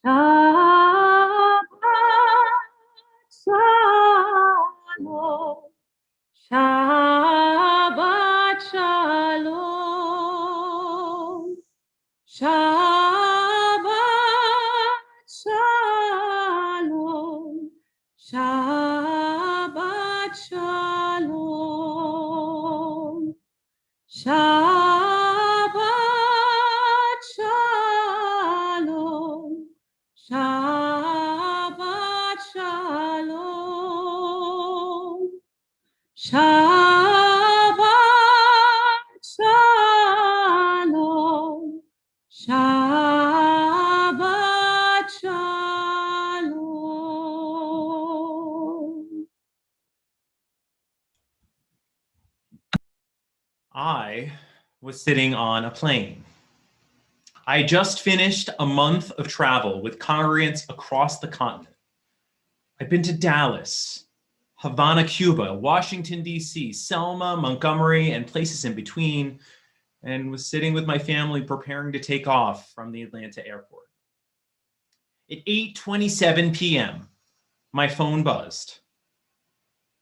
Shalom. Shabbat Shalom. Shabbat Shalom. Shabbat Shalom. Shabbat Shalom. Shabbat Shalom. Shabbat Shalom. Shabbat Shalom. I was sitting on a plane. I just finished a month of travel with congregants across the continent. I'd been to Dallas, Havana, Cuba, Washington, D.C., Selma, Montgomery, and places in between, and was sitting with my family preparing to take off from the Atlanta airport. At 8:27 p.m., my phone buzzed.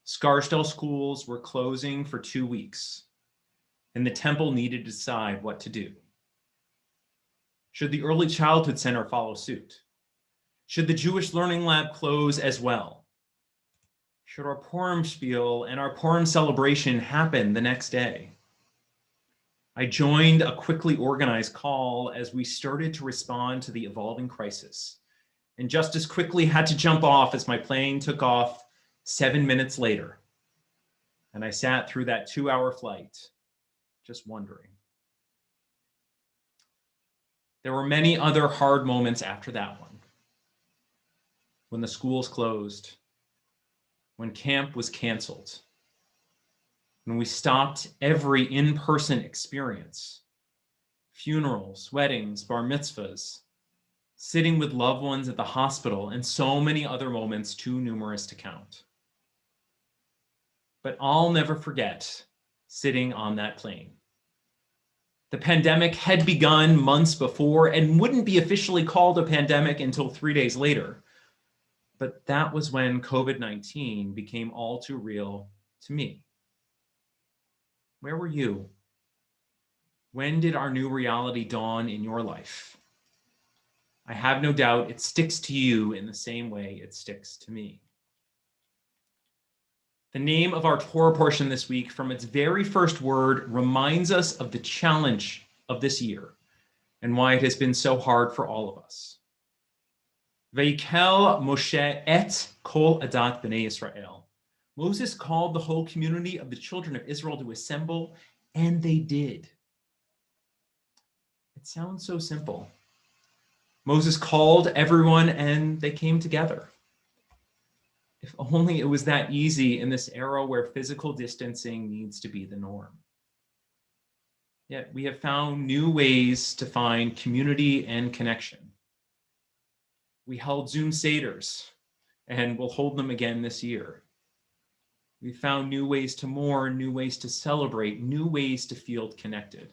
Scarsdale schools were closing for 2 weeks, and the temple needed to decide what to do. Should the Early Childhood Center follow suit? Should the Jewish Learning Lab close as well? Should our Purim spiel and our Purim celebration happen the next day? I joined a quickly organized call as we started to respond to the evolving crisis, and just as quickly had to jump off as my plane took off 7 minutes later. And I sat through that 2-hour flight, just wondering. There were many other hard moments after that one. When the schools closed, when camp was canceled, when we stopped every in-person experience, funerals, weddings, bar mitzvahs, sitting with loved ones at the hospital, and so many other moments too numerous to count. But I'll never forget sitting on that plane. The pandemic had begun months before and wouldn't be officially called a pandemic until 3 days later. But that was when COVID-19 became all too real to me. Where were you? When did our new reality dawn in your life? I have no doubt it sticks to you in the same way it sticks to me. The name of our Torah portion this week, from its very first word, reminds us of the challenge of this year and why it has been so hard for all of us. Vaykel Moshe et kol adat b'nei Yisrael. Moses called the whole community of the children of Israel to assemble, and they did. It sounds so simple. Moses called everyone and they came together. If only it was that easy in this era where physical distancing needs to be the norm. Yet we have found new ways to find community and connection. We held Zoom Seders, and we'll hold them again this year. We found new ways to mourn, new ways to celebrate, new ways to feel connected.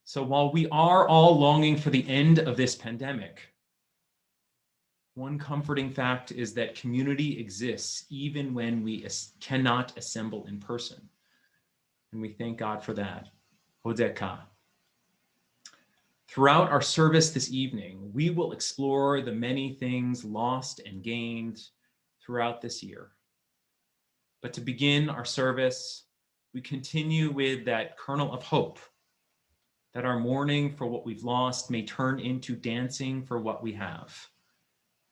So while we are all longing for the end of this pandemic, one comforting fact is that community exists even when we cannot assemble in person. And we thank God for that. Hodeka. Throughout our service this evening, we will explore the many things lost and gained throughout this year. But to begin our service, we continue with that kernel of hope that our mourning for what we've lost may turn into dancing for what we have.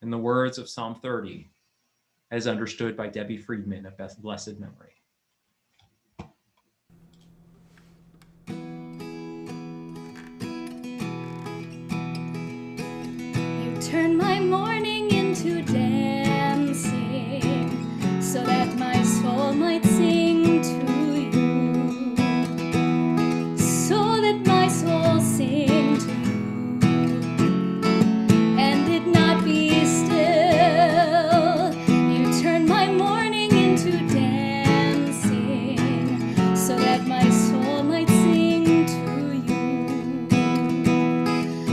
In the words of Psalm 30, as understood by Debbie Friedman of blessed memory. You turn my mourning into dancing, so that my soul might sing to you, so that my soul sing to you, and it not be still. You turn my mourning into dancing, so that my soul might sing to you,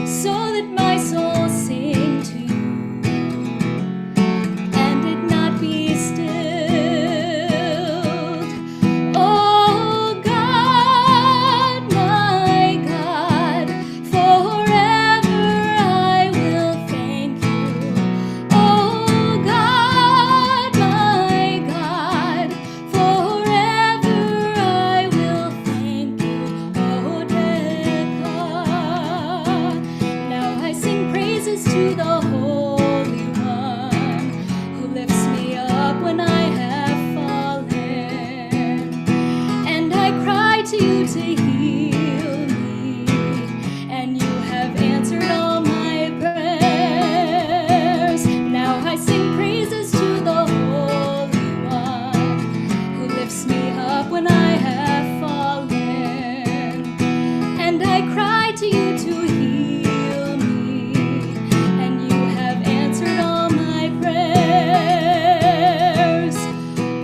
so that my soul sing. to the Holy One, who lifts me up when I have fallen. And I cry to you to heal me, and you have answered all my prayers. Now I sing praises to the Holy One, who lifts me up when I have fallen. And I cry to you to heal me, and you have answered all my prayers.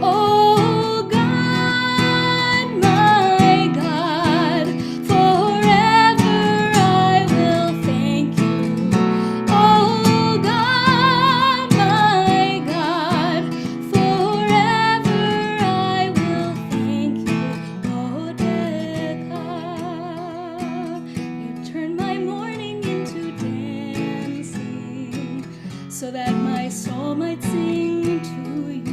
Oh God, my God, forever I will thank you. Oh God, my God, forever I will thank you. You turn my mourning into dancing, so that my soul might sing to you.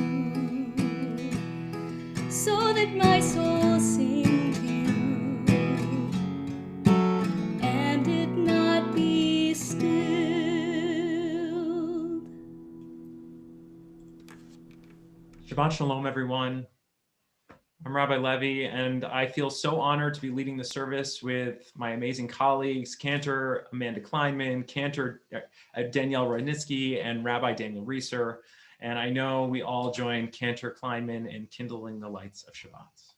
So that my soul sing to you, and it not be stilled. Shabbat Shalom, everyone. I'm Rabbi Levy, and I feel so honored to be leading the service with my amazing colleagues, Cantor Amanda Kleinman, Cantor Danielle Rodnitsky, and Rabbi Daniel Reeser. And I know we all join Cantor Kleinman in kindling the lights of Shabbat.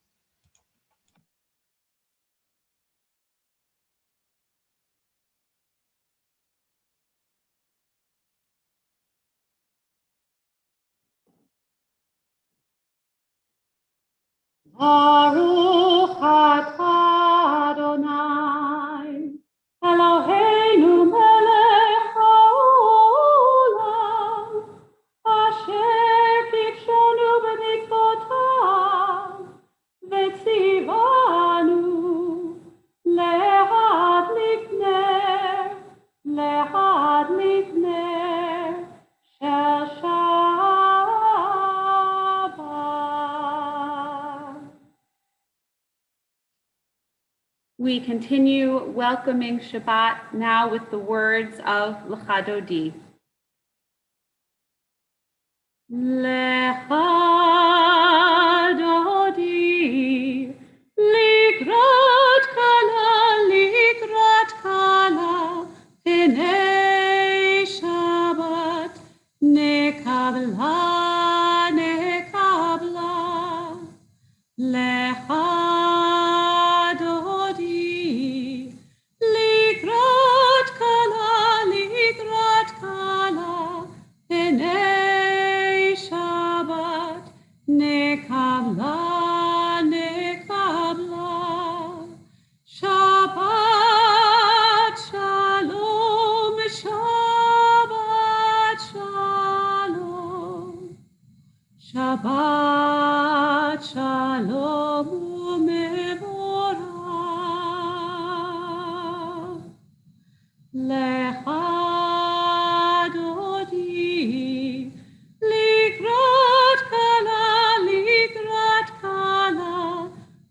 Baruch atah Adonai, Eloheinu melech haolam, asher kidshanu b'mitzvotav, v'tzivanu lehadlik ner shel Shabbat. We continue welcoming Shabbat now with the words of Lecha Dodi. Lecha Dodi, likrat kala, penei Shabbat, nekabla. Lecha Dodi, likrat kala, penei Shabbat, nekabla. Shabbat shalom, Shabbat shalom, Shabbat shalom u'mevorach. Lecha Dodi, likrat kala,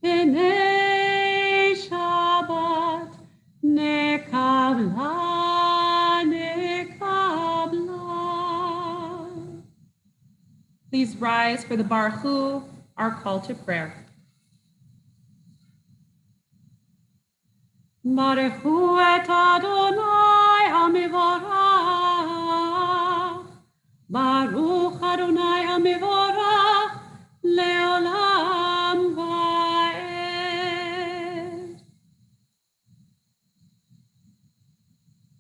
penei Shabbat, nekabla. Please rise for the Baruch Hu, our call to prayer. Baruch Hu et Adonai HaMevorach, Baruch Adonai HaMevorach, leolam va'ed.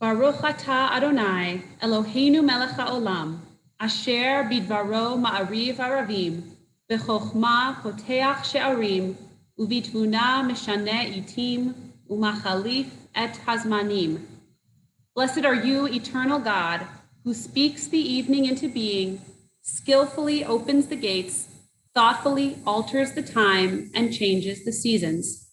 Baruch atah Adonai, Eloheinu melech haolam, asher bidvaro ma'ariv aravim, b'chokhmah poteach she'arim, u'bitvuna meshane itim, u'machalif et hazmanim. Blessed are you, eternal God, who speaks the evening into being, skillfully opens the gates, thoughtfully alters the time, and changes the seasons.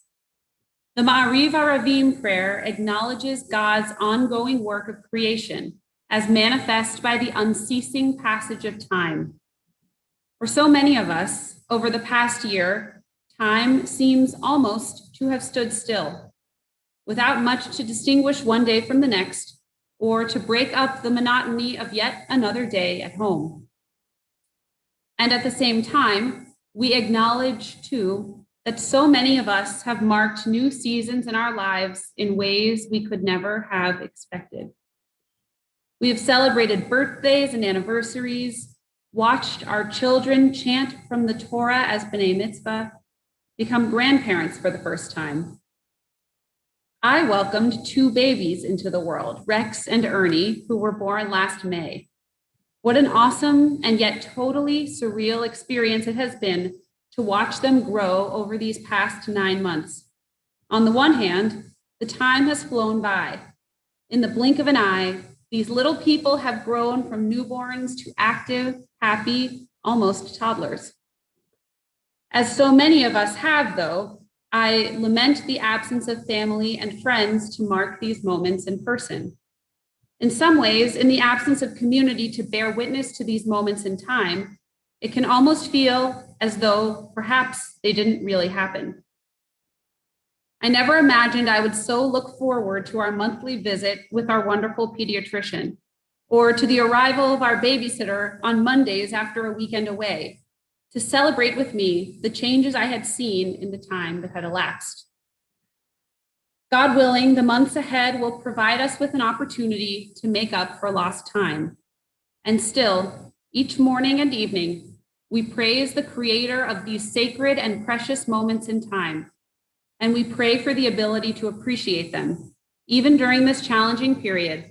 The Ma'ariv Aravim prayer acknowledges God's ongoing work of creation as manifest by the unceasing passage of time. For so many of us, over the past year, time seems almost to have stood still. Without much to distinguish one day from the next, or to break up the monotony of yet another day at home. And at the same time, we acknowledge too that so many of us have marked new seasons in our lives in ways we could never have expected. We have celebrated birthdays and anniversaries, watched our children chant from the Torah as B'nai Mitzvah, become grandparents for the first time. I welcomed 2 babies into the world, Rex and Ernie, who were born last May. What an awesome and yet totally surreal experience it has been to watch them grow over these past 9 months. On the one hand, the time has flown by. In the blink of an eye, these little people have grown from newborns to active, happy, almost toddlers. As so many of us have, though, I lament the absence of family and friends to mark these moments in person. In some ways, in the absence of community to bear witness to these moments in time, it can almost feel as though perhaps they didn't really happen. I never imagined I would so look forward to our monthly visit with our wonderful pediatrician, or to the arrival of our babysitter on Mondays after a weekend away, to celebrate with me the changes I had seen in the time that had elapsed. God willing, the months ahead will provide us with an opportunity to make up for lost time. And still, each morning and evening, we praise the creator of these sacred and precious moments in time. And we pray for the ability to appreciate them, even during this challenging period,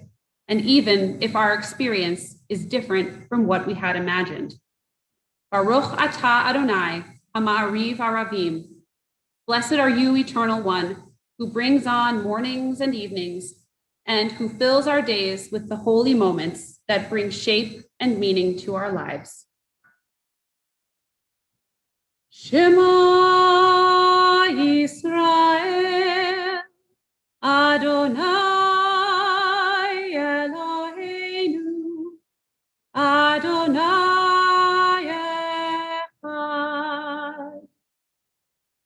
and even if our experience is different from what we had imagined. Baruch atah Adonai, ha'ma'ariv aravim. Blessed are you, Eternal One, who brings on mornings and evenings, and who fills our days with the holy moments that bring shape and meaning to our lives. Shema Yisrael, Adonai Eloheinu, Adonai Echad.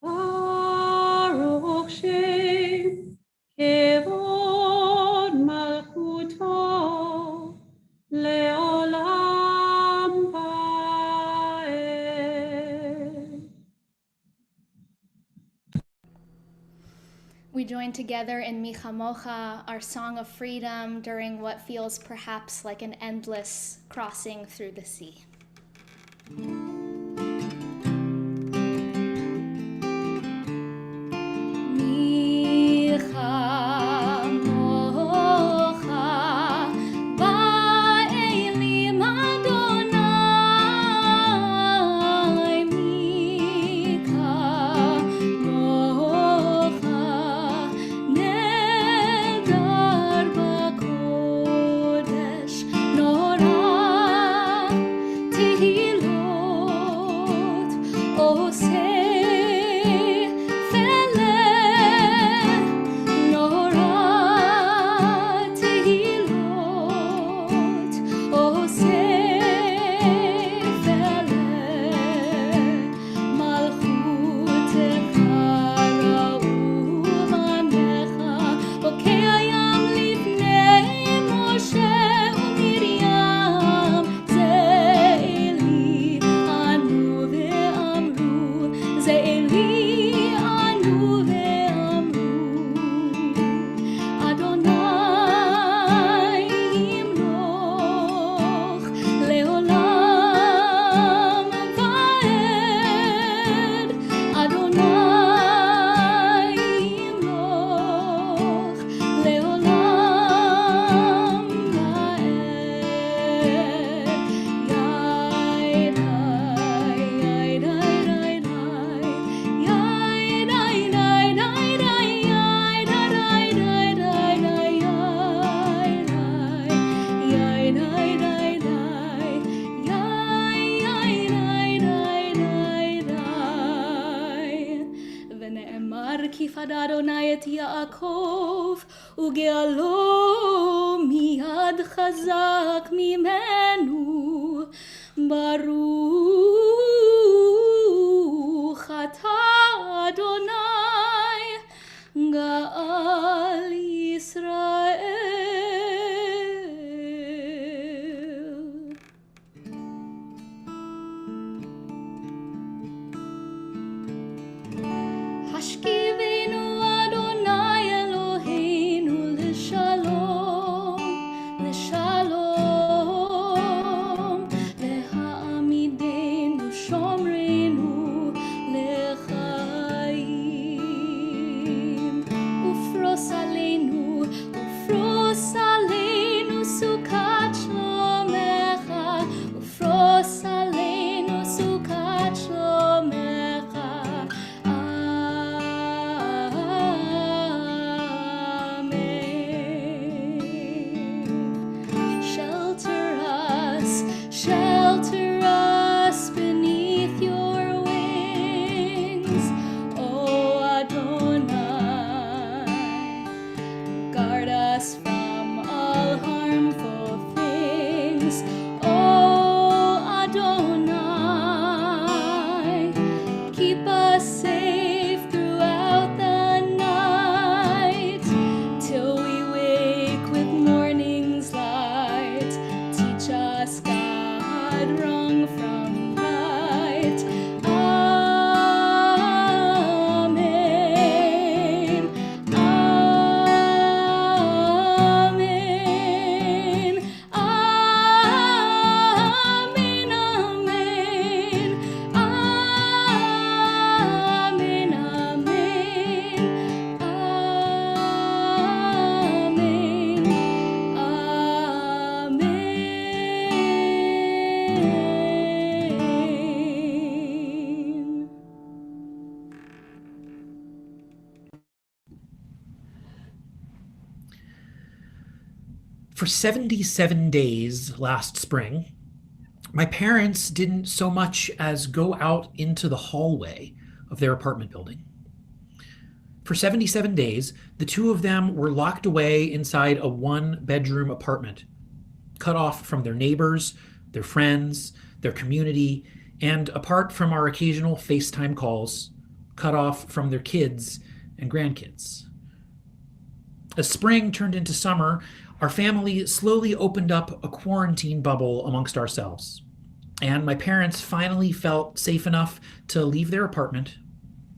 Baruch Shem Kevod Malchuto Leolam Vaed. We join together in Mi Chamocha, our song of freedom, during what feels perhaps like an endless crossing through the sea. Mi Chamocha, Ba'elim Adonai, Mi Chamocha, Nedar b'kodesh, Nora Tehilot, Oseh Feleh, Nora Tehilot, Oseh Feleh, Malchutecha ra'u banecha, בוקע ים לפני משה ומרים, זה אלי ענו ואמרו, זה אלי ענו ואמרו, אדוני ימלוך לעולם ועד, אדוני ימלוך לעולם ועד. ונאמר כי פדה אדוני את יעקב וגאלו מיד חזק ממנו, ברוך אתה אדוני גאל ישראל. For 77 days last spring, my parents didn't so much as go out into the hallway of their apartment building. For 77 days, the two of them were locked away inside a one-bedroom apartment, cut off from their neighbors, their friends, their community, and apart from our occasional FaceTime calls, cut off from their kids and grandkids. As spring turned into summer, our family slowly opened up a quarantine bubble amongst ourselves. And my parents finally felt safe enough to leave their apartment,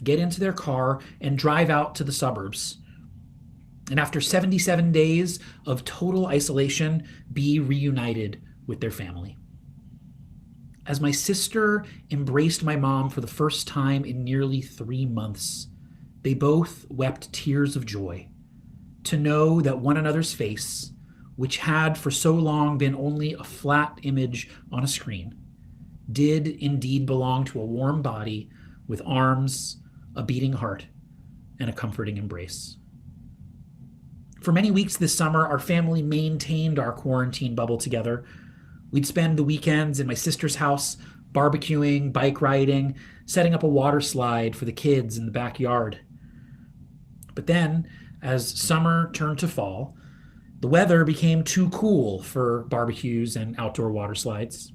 get into their car, and drive out to the suburbs. And after 77 days of total isolation, be reunited with their family. As my sister embraced my mom for the first time in nearly 3 months, they both wept tears of joy to know that one another's face, which had for so long been only a flat image on a screen, did indeed belong to a warm body with arms, a beating heart, and a comforting embrace. For many weeks this summer, our family maintained our quarantine bubble together. We'd spend the weekends in my sister's house, barbecuing, bike riding, setting up a water slide for the kids in the backyard. But then, as summer turned to fall, the weather became too cool for barbecues and outdoor water slides.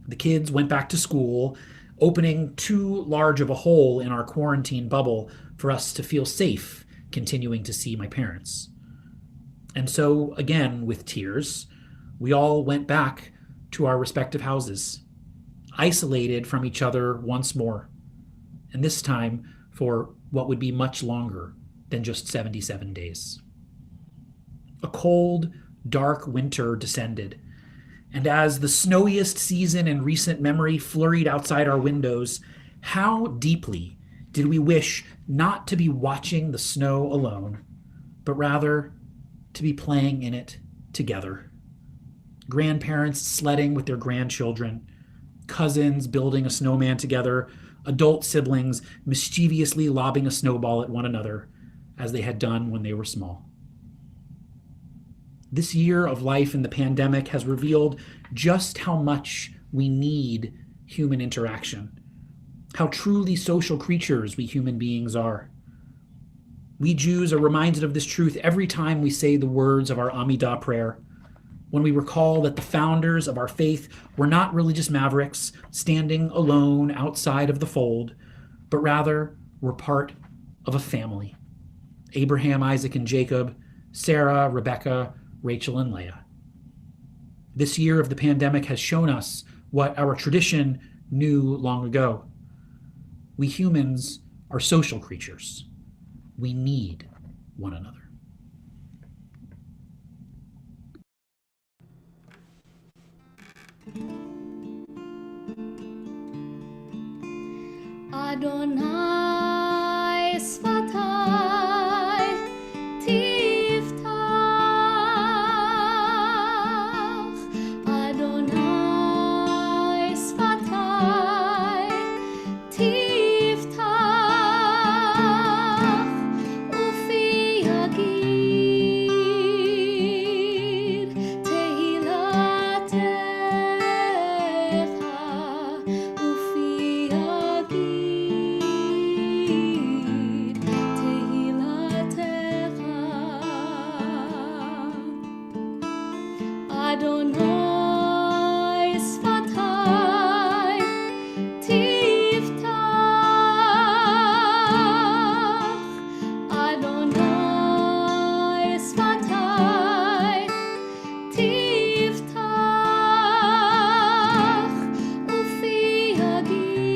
The kids went back to school, opening too large of a hole in our quarantine bubble for us to feel safe continuing to see my parents. And so, again, with tears, we all went back to our respective houses, isolated from each other once more, and this time for what would be much longer than just 77 days. A cold, dark winter descended, and as the snowiest season in recent memory flurried outside our windows, how deeply did we wish not to be watching the snow alone, but rather to be playing in it together. Grandparents sledding with their grandchildren, cousins building a snowman together, adult siblings mischievously lobbing a snowball at one another, as they had done when they were small. This year of life in the pandemic has revealed just how much we need human interaction, how truly social creatures we human beings are. We Jews are reminded of this truth every time we say the words of our Amidah prayer, when we recall that the founders of our faith were not religious mavericks standing alone outside of the fold, but rather were part of a family. Abraham, Isaac, and Jacob, Sarah, Rebecca, Rachel, and Leah. This year of the pandemic has shown us what our tradition knew long ago. We humans are social creatures. We need one another. Adonai Sfatai Tiftach, Adonai Sfatai Tiftach, Ufi Yagid Tehilatecha, Ufi Yagid Tehilatecha, Adonai Sfatai Tiftach, Adonai Sfatai Tiftach, Ufi Yagid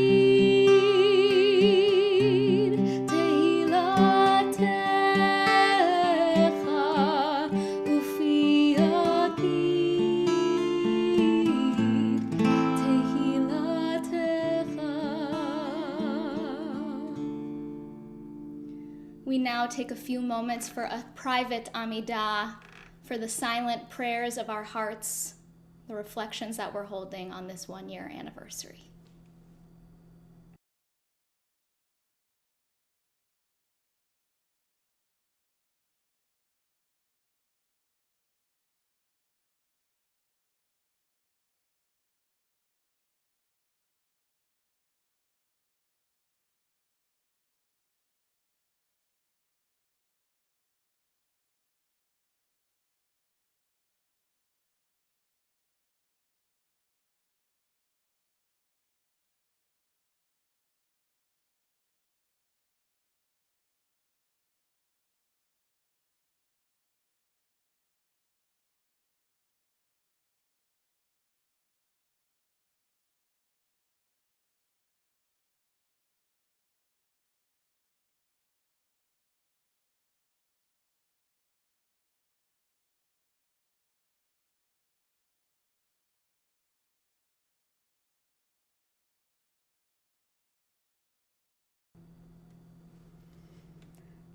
Tehilatecha, Ufi Yagid Tehilatecha. We now take a few moments for a private Amidah, for the silent prayers of our hearts, the reflections that we're holding on this 1-year anniversary.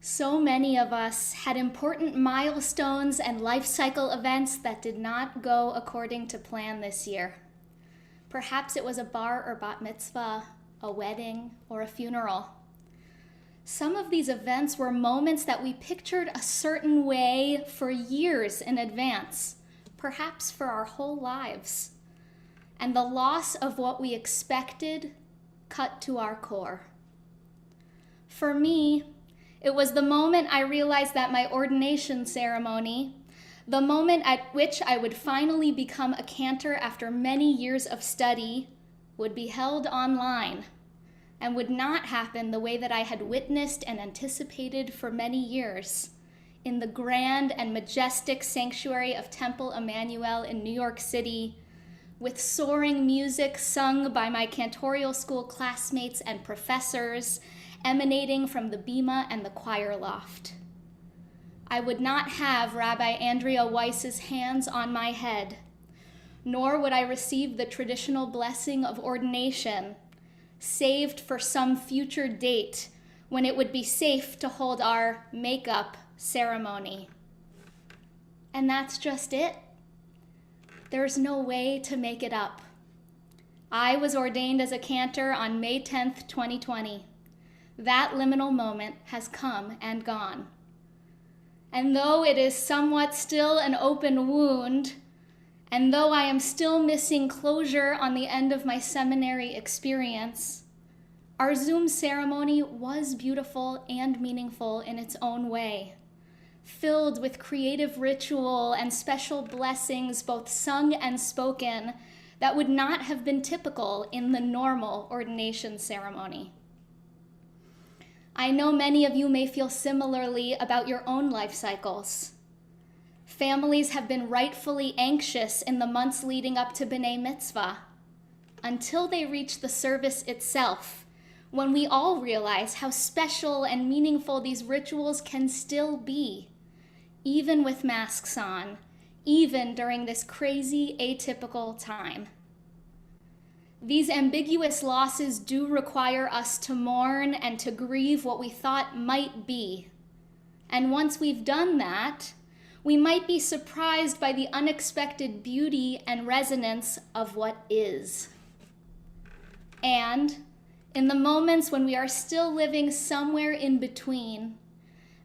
So many of us had important milestones and life cycle events that did not go according to plan this year. Perhaps it was a bar or bat mitzvah, a wedding, or a funeral. Some of these events were moments that we pictured a certain way for years in advance, perhaps for our whole lives. And the loss of what we expected cut to our core. For me, it was the moment I realized that my ordination ceremony, the moment at which I would finally become a cantor after many years of study, would be held online and would not happen the way that I had witnessed and anticipated for many years in the grand and majestic sanctuary of Temple Emmanuel in New York City, with soaring music sung by my cantorial school classmates and professors, emanating from the bima and the choir loft. I would not have Rabbi Andrea Weiss's hands on my head, nor would I receive the traditional blessing of ordination, saved for some future date when it would be safe to hold our makeup ceremony. And that's just it. There's no way to make it up. I was ordained as a cantor on May 10th, 2020. That liminal moment has come and gone. And though it is somewhat still an open wound, and though I am still missing closure on the end of my seminary experience, our Zoom ceremony was beautiful and meaningful in its own way, filled with creative ritual and special blessings, both sung and spoken, that would not have been typical in the normal ordination ceremony. I know many of you may feel similarly about your own life cycles. Families have been rightfully anxious in the months leading up to B'nai Mitzvah, until they reach the service itself, when we all realize how special and meaningful these rituals can still be, even with masks on, even during this crazy, atypical time. These ambiguous losses do require us to mourn and to grieve what we thought might be. And once we've done that, we might be surprised by the unexpected beauty and resonance of what is. And in the moments when we are still living somewhere in between,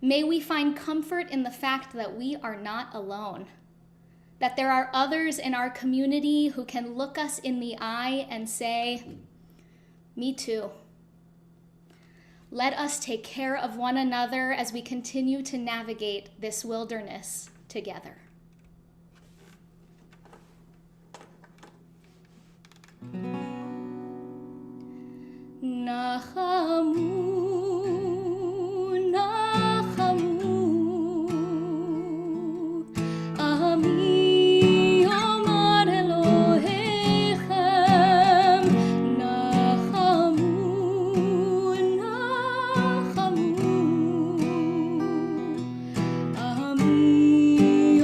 may we find comfort in the fact that we are not alone, that there are others in our community who can look us in the eye and say, "Me too." Let us take care of one another as we continue to navigate this wilderness together. Nachamu, nachamu, ami omar Elohechem, nachamu, nachamu, ami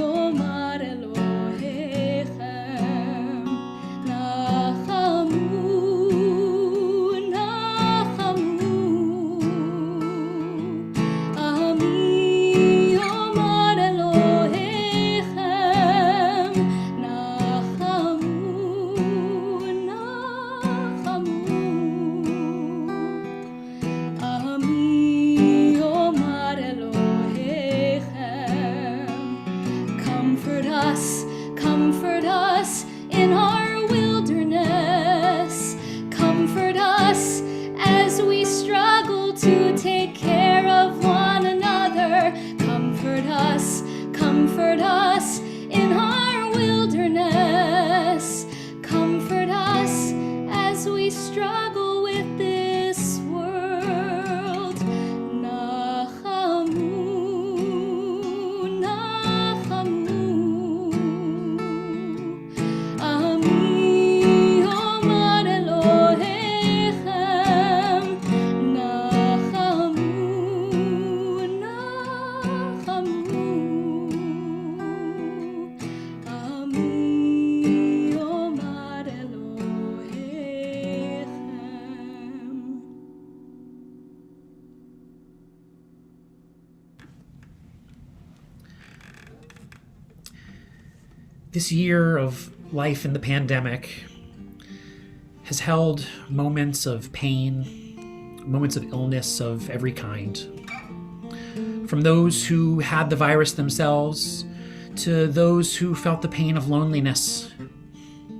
This year of life in the pandemic has held moments of pain, moments of illness of every kind. From those who had the virus themselves, to those who felt the pain of loneliness,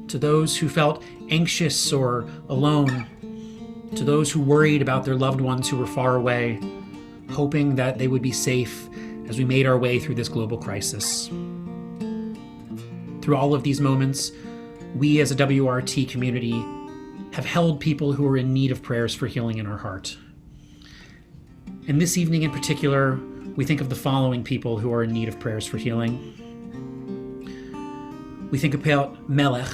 to those who felt anxious or alone, to those who worried about their loved ones who were far away, hoping that they would be safe as we made our way through this global crisis. Through all of these moments, we as a WRT community have held people who are in need of prayers for healing in our heart. And this evening in particular, we think of the following people who are in need of prayers for healing. We think about Melech,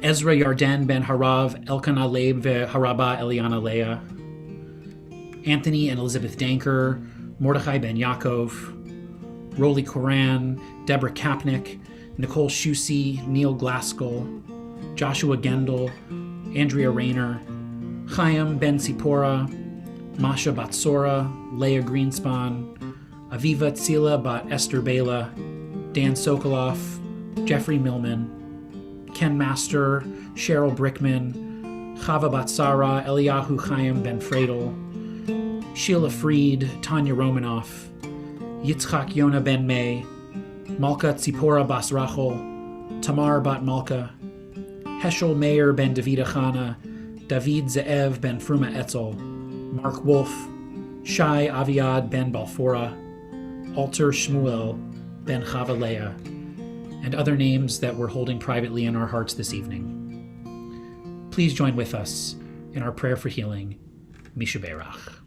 Ezra Yarden ben Harav, Elkanah Leib veHaraba Eliana Leah, Anthony and Elizabeth Danker, Mordechai ben Yaakov, Roli Koran, Deborah Kapnick, Nicole Shusi, Neil Glaskell, Joshua Gendel, Andrea Rayner, Chaim ben Sipora, Masha Batsora, Leah Greenspan, Aviva Tzila bat Esther Bela, Dan Sokoloff, Jeffrey Millman, Ken Master, Cheryl Brickman, Chava Batsara, Eliyahu Chaim Ben Fradel, Sheila Freed, Tanya Romanoff, Yitzchak Yona Ben May, Malka Tzipora Bas Rachel, Tamar Bat Malka, Heschel Meir Ben Davida Chana, David Ze'ev Ben Fruma Etzel, Mark Wolf, Shai Aviad Ben Balfora, Alter Shmuel Ben Chava Leah, and other names that we're holding privately in our hearts this evening. Please join with us in our prayer for healing, Misha Berach.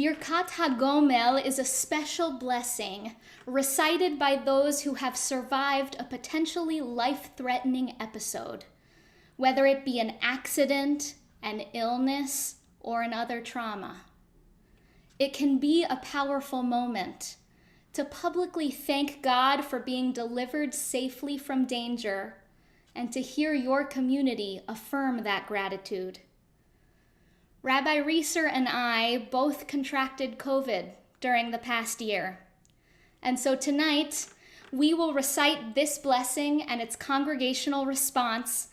Birkat HaGomel is a special blessing recited by those who have survived a potentially life-threatening episode, whether it be an accident, an illness, or another trauma. It can be a powerful moment to publicly thank God for being delivered safely from danger and to hear your community affirm that gratitude. Rabbi Reeser and I both contracted COVID during the past year. And so tonight, we will recite this blessing and its congregational response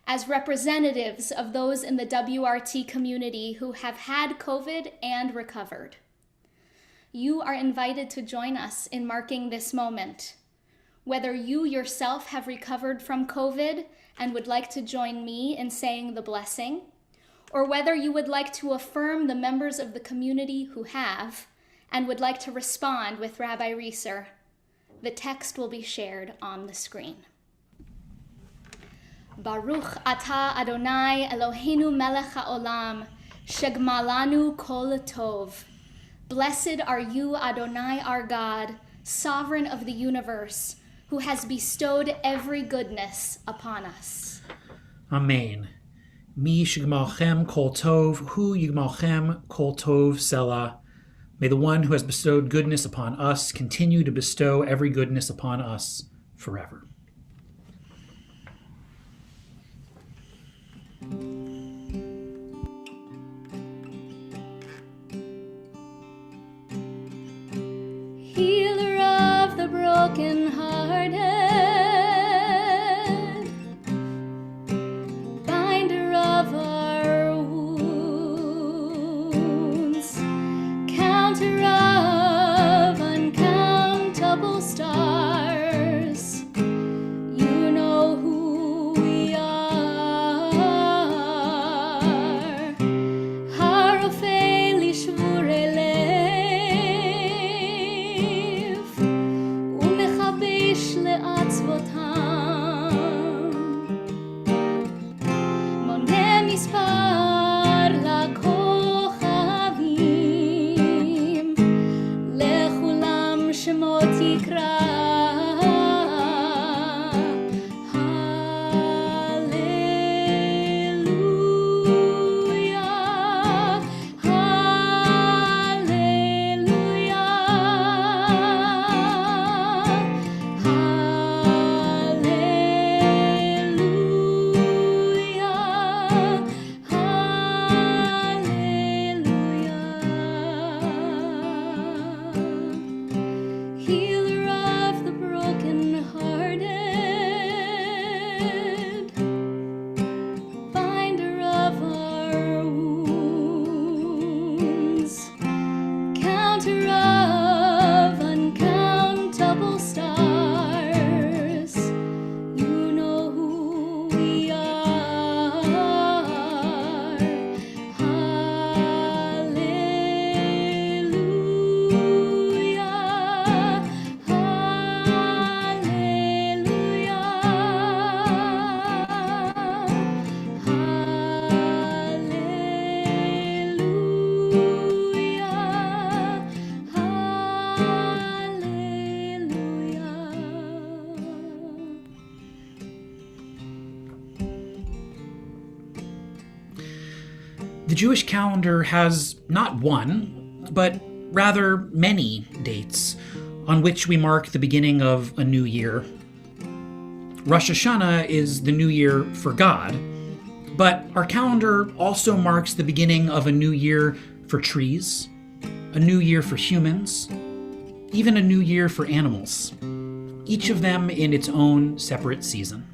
as representatives of those in the WRT community who have had COVID and recovered. You are invited to join us in marking this moment. Whether you yourself have recovered from COVID and would like to join me in saying the blessing, or whether you would like to affirm the members of the community who have and would like to respond with Rabbi Reeser, the text will be shared on the screen. Baruch atah Adonai Eloheinu melech haolam, shegmalanu kol tov. Blessed are you, Adonai our God, sovereign of the universe, who has bestowed every goodness upon us. Amen. Mi shigmalchem kol tov, hu yigmalchem kol tov selah. May the one who has bestowed goodness upon us continue to bestow every goodness upon us forever. Healer of the brokenhearted, binder of our wounds, counter of uncountable stars, you know who we are. Harofeli shvurele לעצבותם, מונה מספר לכוכבים, לכולם שמות יקרא. The Jewish calendar has not one, but rather many dates on which we mark the beginning of a new year. Rosh Hashanah is the new year for God, but our calendar also marks the beginning of a new year for trees, a new year for humans, even a new year for animals, each of them in its own separate season.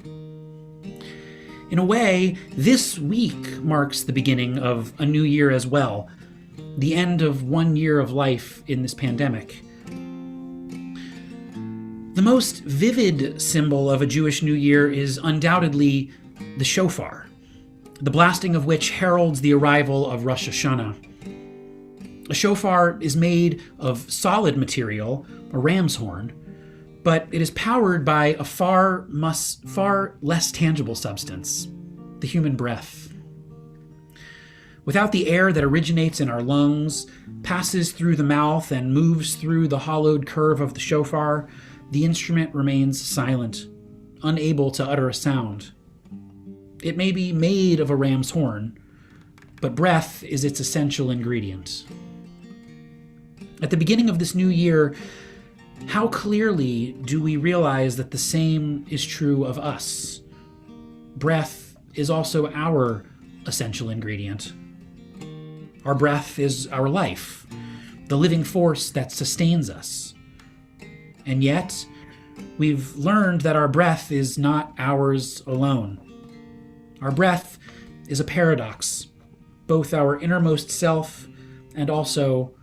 In a way, this week marks the beginning of a new year as well, the end of 1 year of life in this pandemic. The most vivid symbol of a Jewish New Year is undoubtedly the shofar, the blasting of which heralds the arrival of Rosh Hashanah. A shofar is made of solid material, a ram's horn, but it is powered by a far less tangible substance, the human breath. Without the air that originates in our lungs, passes through the mouth, and moves through the hollowed curve of the shofar, the instrument remains silent, unable to utter a sound. It may be made of a ram's horn, but breath is its essential ingredient. At the beginning of this new year, how clearly do we realize that the same is true of us? Breath is also our essential ingredient. Our breath is our life, the living force that sustains us. And yet, we've learned that our breath is not ours alone. Our breath is a paradox, both our innermost self and also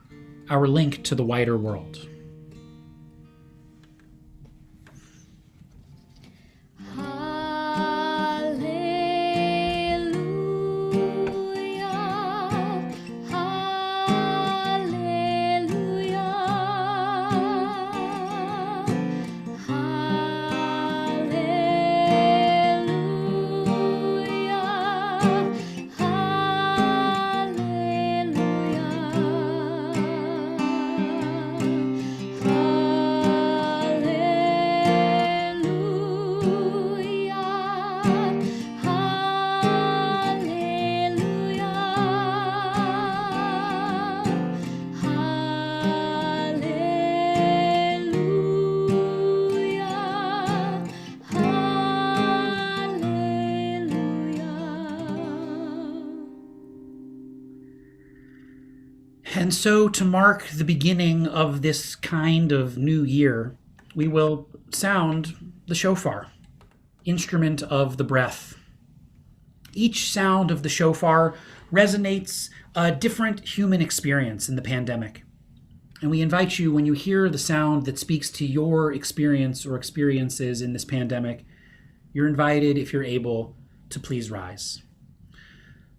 our link to the wider world. And so, to mark the beginning of this kind of new year, we will sound the shofar, instrument of the breath. Each sound of the shofar resonates a different human experience in the pandemic. And we invite you, when you hear the sound that speaks to your experience or experiences in this pandemic, you're invited, if you're able, to please rise.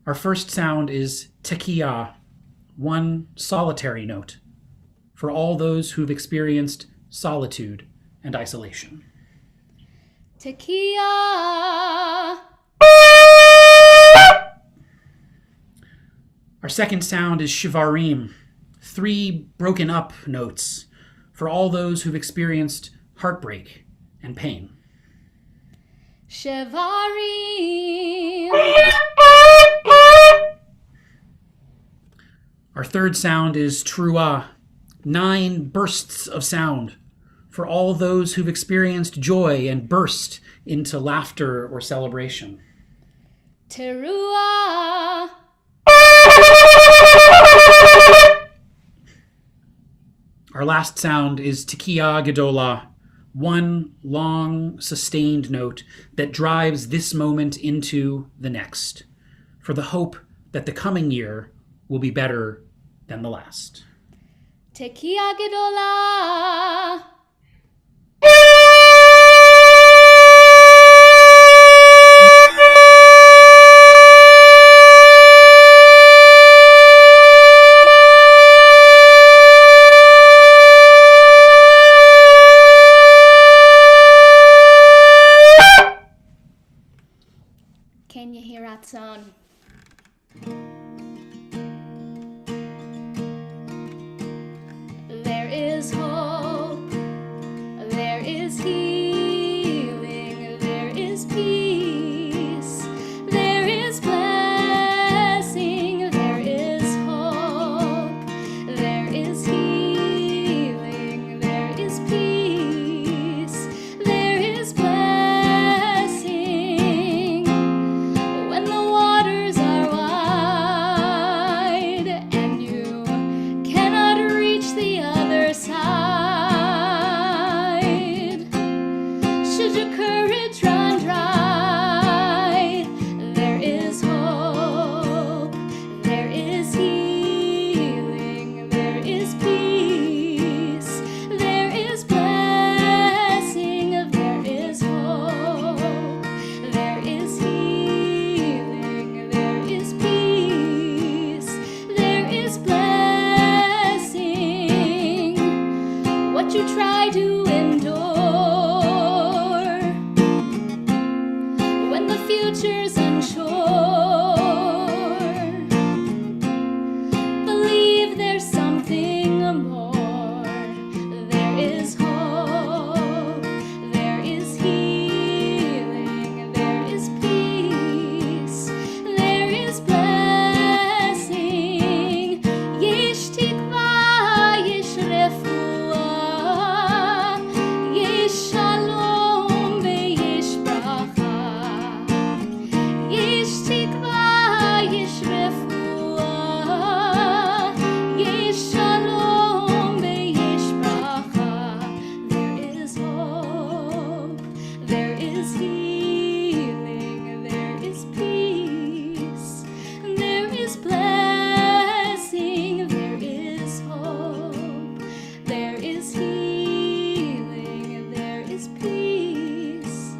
Our first sound is tekiah, one solitary note, for all those who've experienced solitude and isolation. Tekiah. Our second sound is shivarim, three broken up notes, for all those who've experienced heartbreak and pain. Shevarim. Our third sound is truah, 9 bursts of sound, for all those who've experienced joy and burst into laughter or celebration. Teruah. Our last sound is tekiah gedolah, one long, sustained note that drives this moment into the next, for the hope that the coming year will be better than the last. Tekiah gedolah. Can you hear that sound? There is hope, there is healing, there is peace, there is blessing, there is hope, there is healing, there is peace, there is blessing. When the waters are wide and you cannot reach the other side, should your courage run dry, there is hope, there is healing, there is peace, there is blessing, there is hope, there is healing, there is peace, there is blessing. What you try to endure when the future's unsure, believe there's something more. There is hope, there is healing, there is peace, there is blessing. Yesh tikva, yesh refuah, yesh shalom veyesh bracha. Yesh tikva, yesh refuah, yesh shalom veyesh bracha. There is hope, there is healing, there is peace, there is blessing, there is hope, there is healing, there is peace,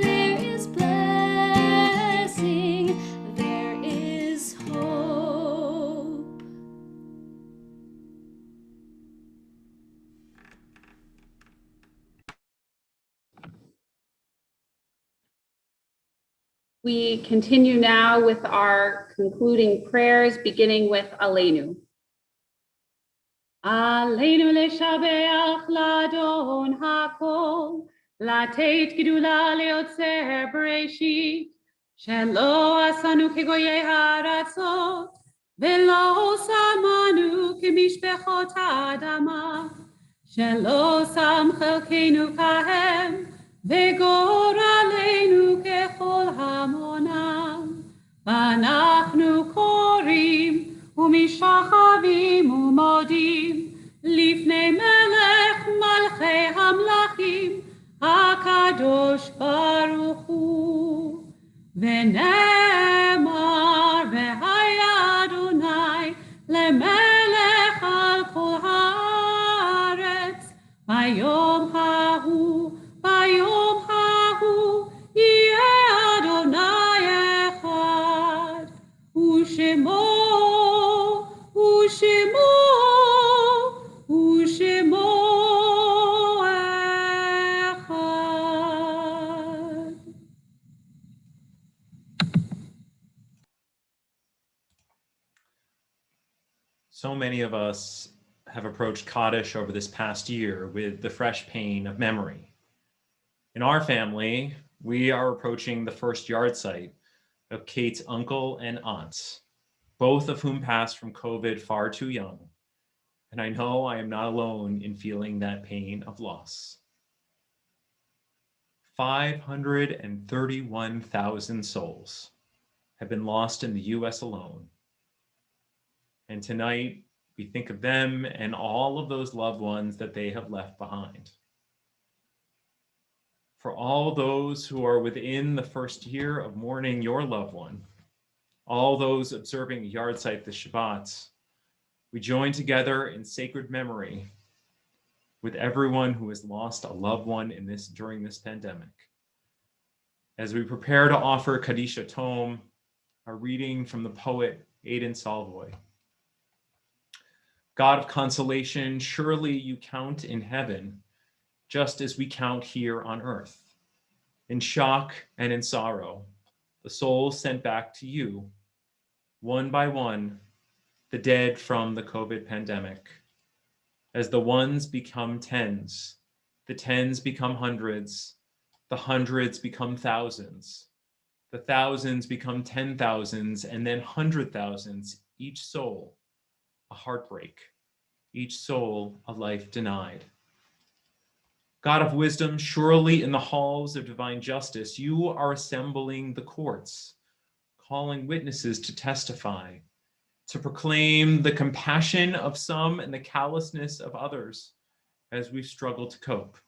there is blessing, there is hope. We continue now with our concluding prayers, beginning with Aleinu. Aleinu leshabeach ladon hakol, לתת גדולה ליוצר בראשית, שלא עשנו כגויי הארצות, ולא שמנו כמשפחות האדמה, שלא שם חלקנו כהם, וגורלנו ככל המונם. ואנחנו קוראים ומשחווים הקדוש ברוך הוא, ונאמר והיה אדוני למלך על כל הארץ, ביום ההוא יהיה אדוני אחד, ושמו אחד. So many of us have approached Kaddish over this past year with the fresh pain of memory. In our family, we are approaching the first yard site of Kate's uncle and aunts, both of whom passed from COVID far too young. And I know I am not alone in feeling that pain of loss. 531,000 souls have been lost in the US alone. And tonight, we think of them and all of those loved ones that they have left behind. For all those who are within the first year of mourning your loved one, all those observing yard site this Shabbat, we join together in sacred memory with everyone who has lost a loved one during this pandemic. As we prepare to offer Kaddish Tome, a reading from the poet Aidan Salvoy. God of consolation, surely you count in heaven, just as we count here on earth. In shock and in sorrow, the souls sent back to you, one by one, the dead from the COVID pandemic. As the ones become tens, the tens become hundreds, the hundreds become thousands, the thousands become 10,000s, and then 100,000s, each soul a heartbreak, each soul a life denied. God of wisdom, surely in the halls of divine justice, you are assembling the courts, calling witnesses to testify, to proclaim the compassion of some and the callousness of others as we struggle to cope.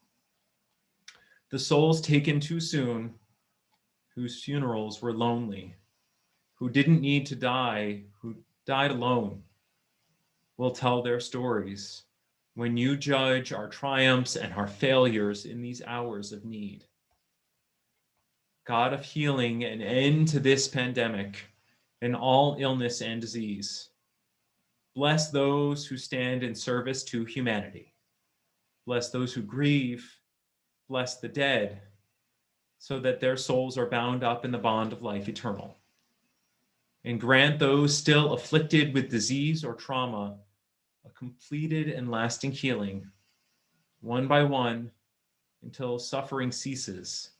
The souls taken too soon, whose funerals were lonely, who didn't need to die, who died alone, will tell their stories when you judge our triumphs and our failures in these hours of need. God of healing, an end to this pandemic and all illness and disease. Bless those who stand in service to humanity. Bless those who grieve. Bless the dead, so that their souls are bound up in the bond of life eternal. And grant those still afflicted with disease or trauma a completed and lasting healing, one by one, until suffering ceases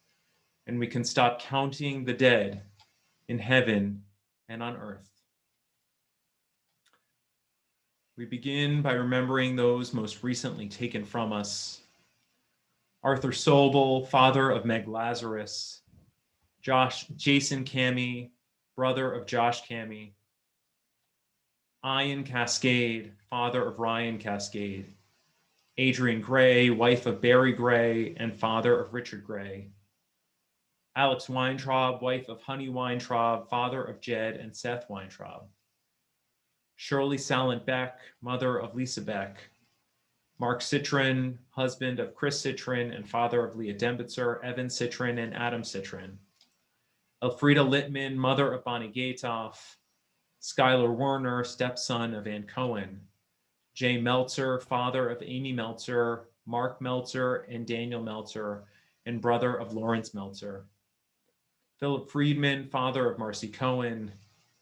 and we can stop counting the dead in heaven and on earth. We begin by remembering those most recently taken from us. Arthur Sobel, father of Meg Lazarus, Jason Cammey, brother of Josh Cammey, Ian Cascade, father of Ryan Cascade, Adrian Gray, wife of Barry Gray and father of Richard Gray, Alex Weintraub, wife of Honey Weintraub, father of Jed and Seth Weintraub, Shirley Sallant Beck, mother of Lisa Beck, Mark Citron, husband of Chris Citron and father of Leah Dembitzer, Evan Citron and Adam Citron, Elfrida Littman, mother of Bonnie Gatoff, Skylar Werner, stepson of Ann Cohen, Jay Meltzer, father of Amy Meltzer, Mark Meltzer and Daniel Meltzer, and brother of Lawrence Meltzer, Philip Friedman, father of Marcy Cohen,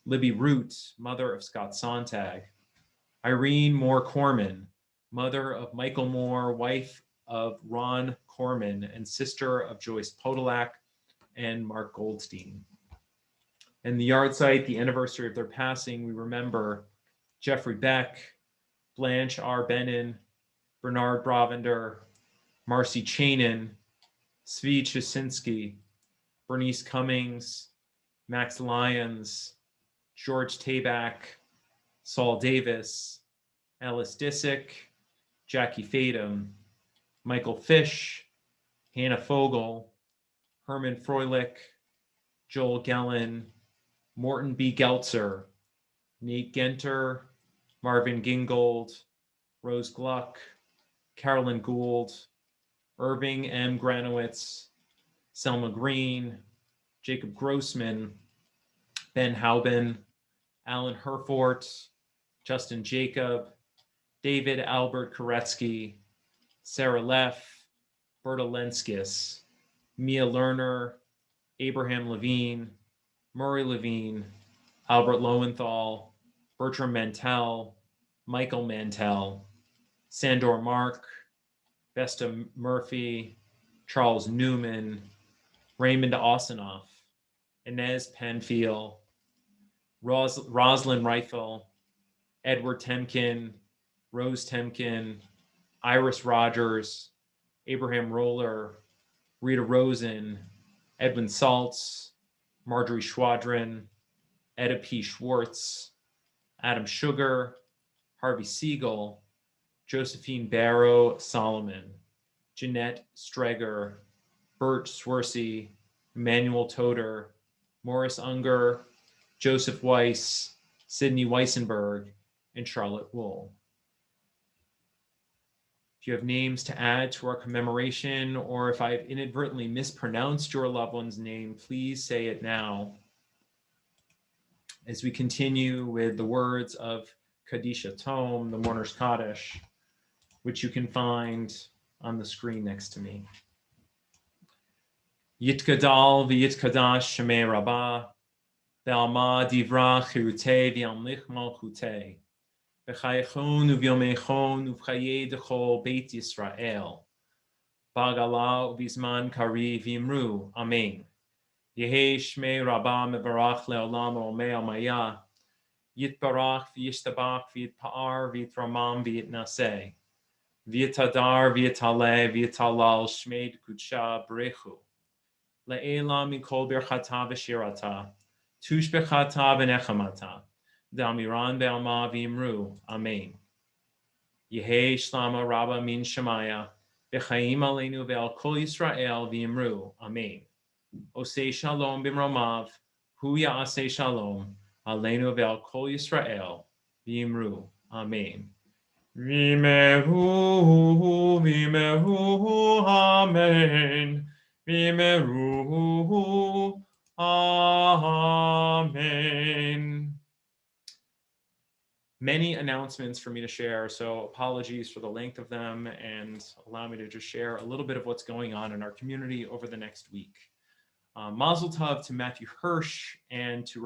Libby Root, mother of Scott Sontag, Irene Moore Corman, mother of Michael Moore, wife of Ron Corman, and sister of Joyce Podolak and Mark Goldstein. And the yard site, the anniversary of their passing, we remember Jeffrey Beck, Blanche R. Benin, Bernard Bravender, Marcy Chanin, Svi Chisinski, Bernice Cummings, Max Lyons, George Tabak, Saul Davis, Alice Disick, Jackie Fadum, Michael Fish, Hannah Fogel, Herman Froelich, Joel Gellin, Morton B. Geltzer, Nate Genter, Marvin Gingold, Rose Gluck, Carolyn Gould, Irving M. Granowitz, Selma Green, Jacob Grossman, Ben Hauben, Alan Herfort, Justin Jacob, David Albert Koretsky, Sarah Leff, Berta Lenskis, Mia Lerner, Abraham Levine, Murray Levine, Albert Lowenthal, Bertram Mantell, Michael Mantell, Sandor Mark, Vesta Murphy, Charles Newman, Raymond Osinoff, Inez Penfield, Rosalind Reifel, Edward Temkin, Rose Temkin, Iris Rogers, Abraham Roller, Rita Rosen, Edwin Saltz, Marjorie Schwadron, Etta P. Schwartz, Adam Sugar, Harvey Siegel, Josephine Barrow Solomon, Jeanette Streger, Bert Swersey, Emmanuel Toder, Morris Unger, Joseph Weiss, Sidney Weissenberg, and Charlotte Wool. If you have names to add to our commemoration, or if I've inadvertently mispronounced your loved one's name, please say it now as we continue with the words of Kadisha Tome, the Mourner's Kaddish, which you can find on the screen next to me. Yitgadal v'yitkadash shemei rabbah, ve'alma divra chirutei v'yamlich malchutei, v'chayechon u'vyomechon u'v'chayei dechol beit Yisrael, ba'gala u'vizman kari v'imru, amen. Yehei shmei rabbah mevarach le'olam o'mei amaya, yitbarach v'yishtabach v'yitpa'ar v'yitramam v'yitnaseh, v'yitadar v'yitaleh v'yitalal shmei d'kudsha b'rechu, le'ela mikol birchata v'shirata, tush bechata v'nechamata, da'amiran be'alma v'imru, amen. Yehei shlama rabba min shemaya, v'chaim aleinu ve'al kol Yisrael v'imru, amen. Osei shalom b'mromav, hu ya'aseh shalom, aleinu ve'al kol Yisrael v'imru, amen. V'meru, v'meru, amen. V'meru, amen. Many announcements for me to share, so apologies for the length of them, and allow me to just share a little bit of what's going on in our community over the next week. Mazel tov to Matthew Hirsch and to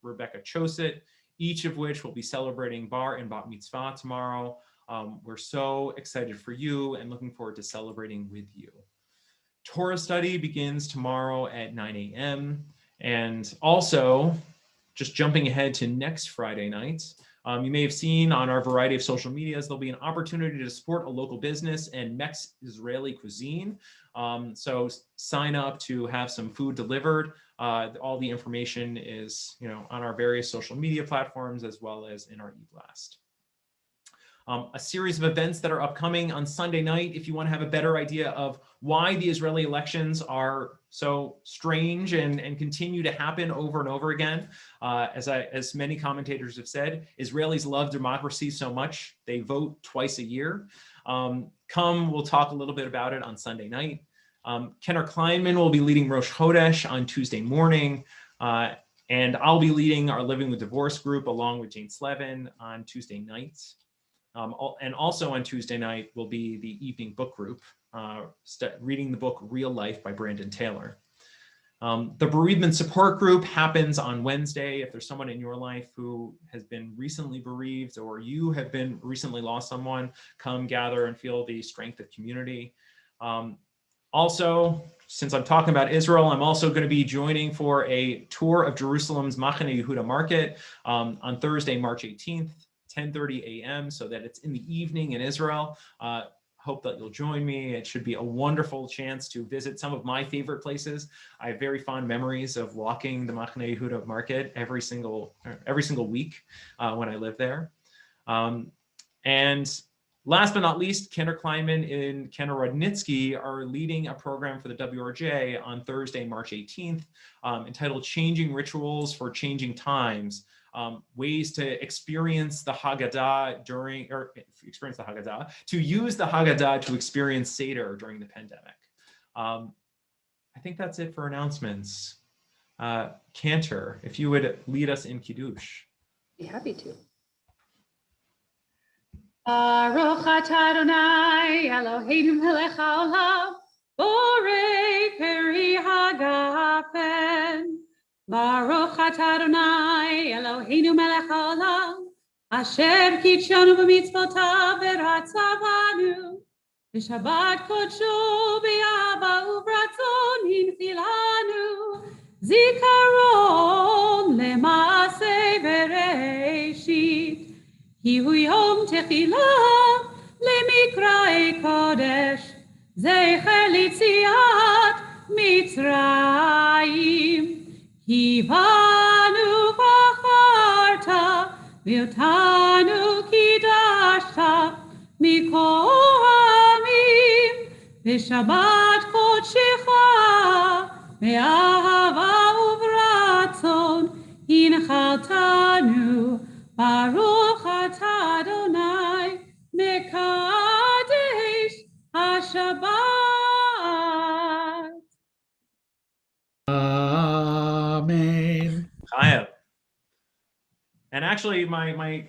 Rebecca Choset, each of which will be celebrating bar and bat mitzvah tomorrow. We're so excited for you and looking forward to celebrating with you. Torah study begins tomorrow at 9 a.m. And also, just jumping ahead to next Friday night, you may have seen on our variety of social medias, there'll be an opportunity to support a local business and Mex-Israeli cuisine. So sign up to have some food delivered. All the information is, on our various social media platforms as well as in our e-blast. A series of events that are upcoming on Sunday night. If you want to have a better idea of why the Israeli elections are so strange and continue to happen over and over again, as many commentators have said, Israelis love democracy so much, they vote twice a year. We'll talk a little bit about it on Sunday night. Kenner Kleinman will be leading Rosh Chodesh on Tuesday morning, and I'll be leading our Living with Divorce group along with Jane Slevin on Tuesday nights. And also on Tuesday night will be the evening book group, reading the book Real Life by Brandon Taylor. The bereavement support group happens on Wednesday. If there's someone in your life who has been recently bereaved or you have been recently lost someone, come gather and feel the strength of community. Also, since I'm talking about Israel, I'm also going to be joining for a tour of Jerusalem's Machane Yehuda Market on Thursday, March 18th. 10:30 a.m. so that it's in the evening in Israel. Hope that you'll join me. It should be a wonderful chance to visit some of my favorite places. I have very fond memories of walking the Machane Yehuda Market every single week when I lived there. And Last but not least, Kenner Kleinman and Kenner Rudnitsky are leading a program for the WRJ on Thursday, March 18th, entitled Changing Rituals for Changing Times, ways to experience the Haggadah to use the Haggadah to experience Seder during the pandemic. I think that's it for announcements. Cantor, if you would lead us in Kiddush. Be happy to. Baruch atah Adonai Eloheinu melech haolam, borei peri hagafen. Baruch atah Adonai Eloheinu melech haolam, asher kitshanu b'mitzvotav v'ratzavanu, v'shabbat kodsho b'yava uvratzon hinchilanu, zikaron le'maaseh bereshit. Hihu yom techilah lemikra'ei kodesh, zecher litziat Mitzrayim. Hivanu bacharta, v'otanu kidashta, mikol hamim, v'shabbat kodshecha, ve'ahava uvratzon, hinchaltanu. Baruch atah Adonai mekadesh haShabbat. Amen. Chaya. And actually, my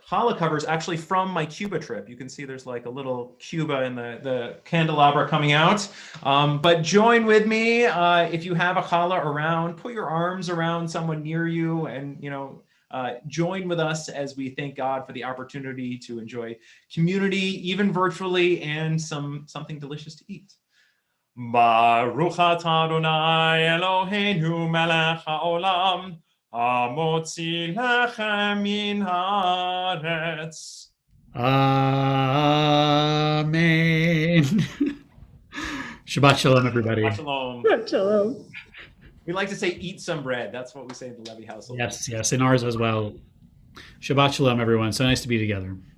challah cover is actually from my Cuba trip. You can see there's like a little Cuba in the candelabra coming out. But join with me if you have a challah around. Put your arms around someone near you, and join with us as we thank God for the opportunity to enjoy community, even virtually, and something delicious to eat. Baruch atah Adonai Eloheinu melech haolam, hamotzi lechem min haaretz. Amen. Shabbat shalom, everybody. Shabbat shalom. Shabbat shalom. We like to say, eat some bread. That's what we say in the Levy household. Yes, in ours as well. Shabbat shalom, everyone. So nice to be together.